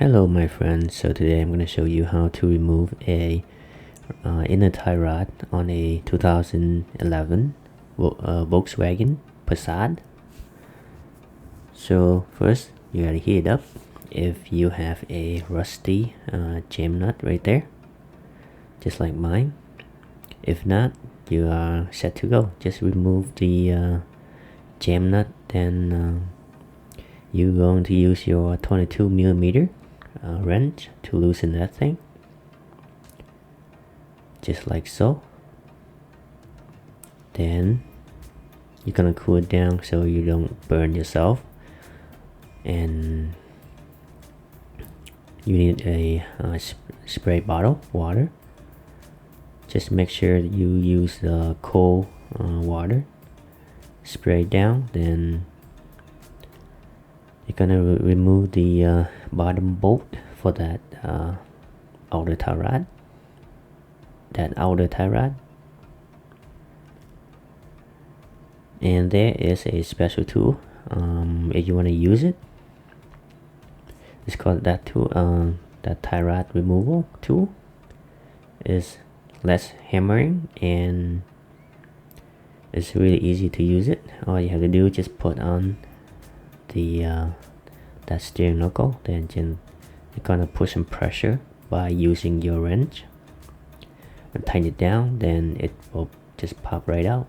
Hello my friends, so today I'm going to show you how to remove a inner tie rod on a 2011 Volkswagen Passat. So first you gotta heat it up. If you have a rusty jam nut right there, just like mine. If not, you are set to go. Just remove the jam nut, then you're going to use your 22mm wrench to loosen that thing, just like so. Then you're gonna cool it down so you don't burn yourself, and you need a spray bottle water. Just make sure you use the cold water. Spray down, then you're gonna remove the bottom bolt for that outer tie rod. And there is a special tool. If you want to use it, it's called that tool. That tie rod removal tool is less hammering and it's really easy to use it. All you have to do is just put on the that steering knuckle, then you're gonna put some pressure by using your wrench and tighten it down, then it will just pop right out.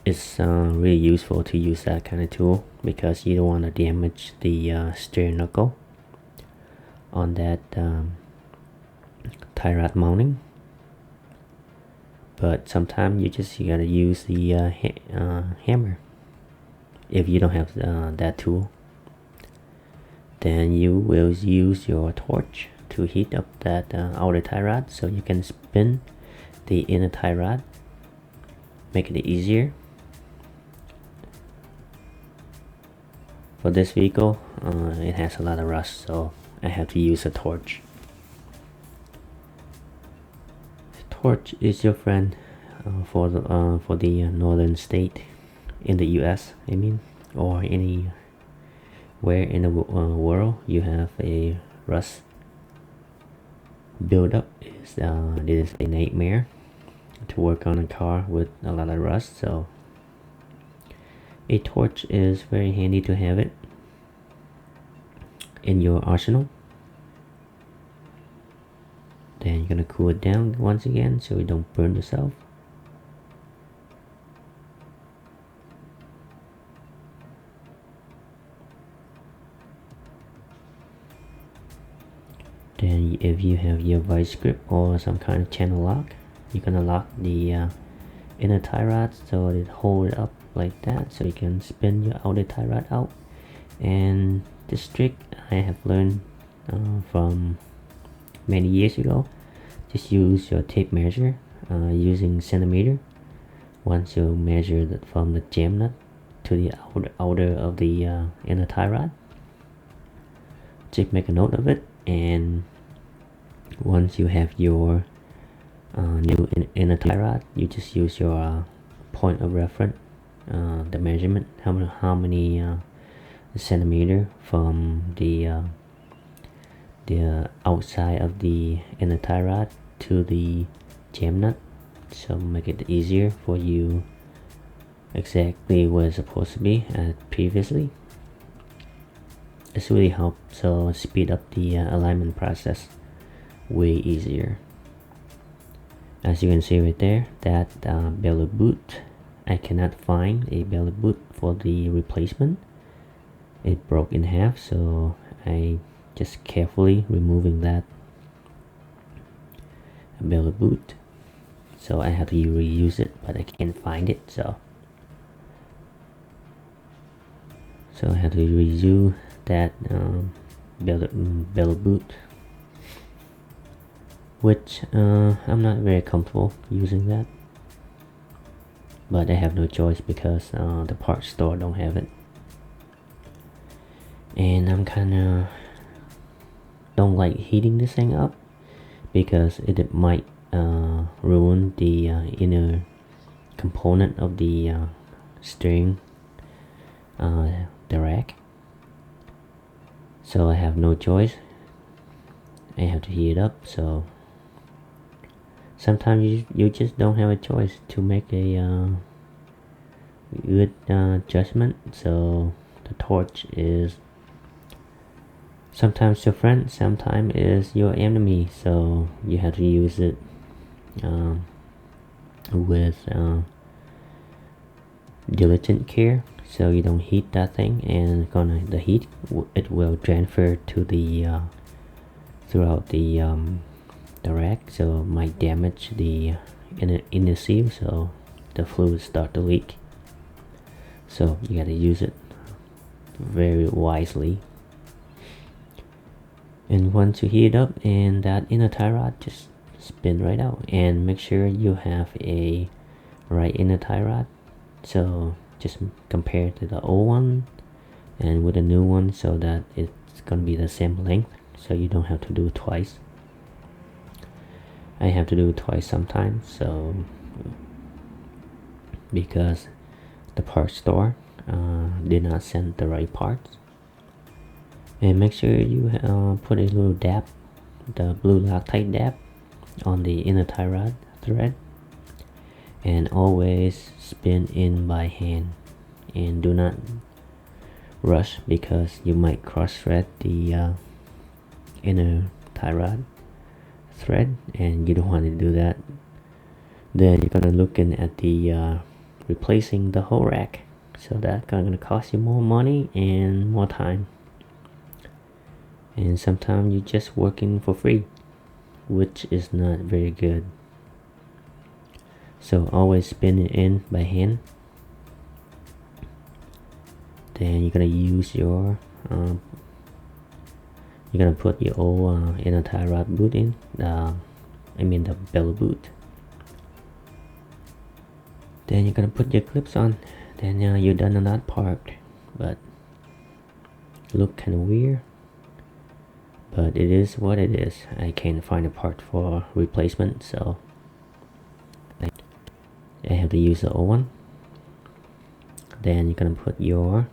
It's really useful to use that kind of tool because you don't want to damage the steering knuckle on that tie rod mounting. But sometimes you gotta use the hammer. If you don't have that tool, then you will use your torch to heat up that outer tie rod so you can spin the inner tie rod, make it easier. For this vehicle, it has a lot of rust, so I have to use a torch. Torch is your friend for the northern state in the US, I mean, or anywhere in the world you have a rust buildup. This is a nightmare to work on a car with a lot of rust, so a torch is very handy to have it in your arsenal. Then you're gonna cool it down once again so you don't burn yourself. Then if you have your vice grip or some kind of channel lock, you're gonna lock the inner tie rod so it hold it up like that so you can spin your outer tie rod out. And this trick I have learned from many years ago. Just use your tape measure using centimeter. Once you measure that from the jam nut to the outer of the inner tie rod, just make a note of it, and once you have your new inner tie rod, you just use your point of reference, the measurement, how many centimeter from the outside of the inner tie rod to the jam nut, so make it easier for you exactly where it's supposed to be previously. It's really helped so speed up the alignment process way easier. As you can see right there, that belly boot, I cannot find a belly boot for the replacement. It broke in half, so I just carefully removing that belly boot. So I have to reuse it, but I can't find it, so I have to reuse that belly boot, which I'm not very comfortable using that, but I have no choice because the parts store don't have it. And I'm kinda don't like heating this thing up because it might ruin the inner component of the steering the rack. So I have no choice. I have to heat it up. So sometimes you just don't have a choice to make a good judgment. So the torch is sometimes your friend, sometimes is your enemy. So you have to use it with diligent care, so you don't heat that thing, and the heat it will transfer to the throughout the rack, so it might damage the inner seal, so the fluid start to leak. So you gotta use it very wisely. And once you heat it up, and that inner tie rod just spin right out, and make sure you have a right inner tie rod. So just compare to the old one and with the new one, so that it's gonna be the same length, so you don't have to do it twice. I have to do it twice sometimes, so because the parts store did not send the right parts. And make sure you put a little dab, the blue Loctite dab, on the inner tie rod thread, and always spin in by hand, and do not rush, because you might cross thread the inner tie rod thread, and you don't want to do that. Then you're gonna looking at the replacing the whole rack, so that's gonna cost you more money and more time, and sometimes you're just working for free, which is not very good. So always spin it in by hand. Then you're gonna use your you're gonna put your old inner tie rod boot in, the belly boot. Then you're gonna put your clips on. Then you're done on that part, but look kind of weird, but it is what it is. I can't find a part for replacement, so I have to use the old one. Then you're gonna put your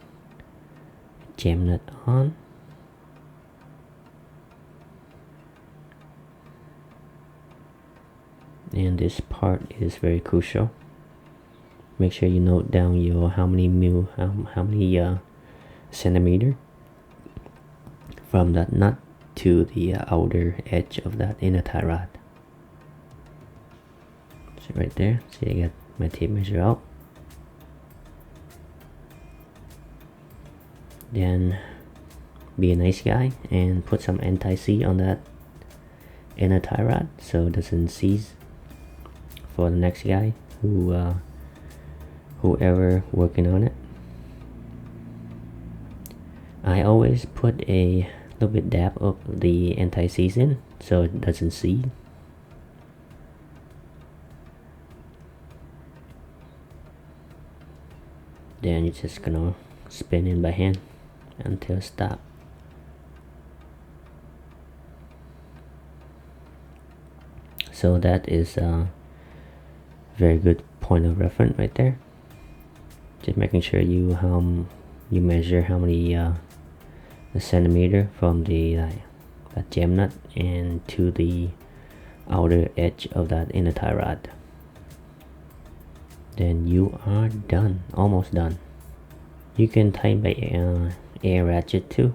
jam nut on. And this part is very crucial. Make sure you note down your how many centimeter from that nut to the outer edge of that inner tie rod. So right there, see, I got my tape measure out. Then be a nice guy and put some anti-seize on that inner tie rod, so it doesn't seize for the next guy whoever working on it. I always put a little bit dab of the anti-seize in, so it doesn't seize. Then you're just gonna spin in by hand until stop. So that is a very good point of reference right there. Just making sure you measure how many the centimeter from the that jam nut and to the outer edge of that inner tie rod. Then you are done, almost done. You can tighten by air ratchet too.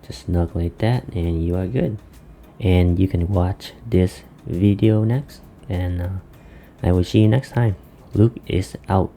Just snug like that, and you are good. And you can watch this video next, and I will see you next time. Luke is out.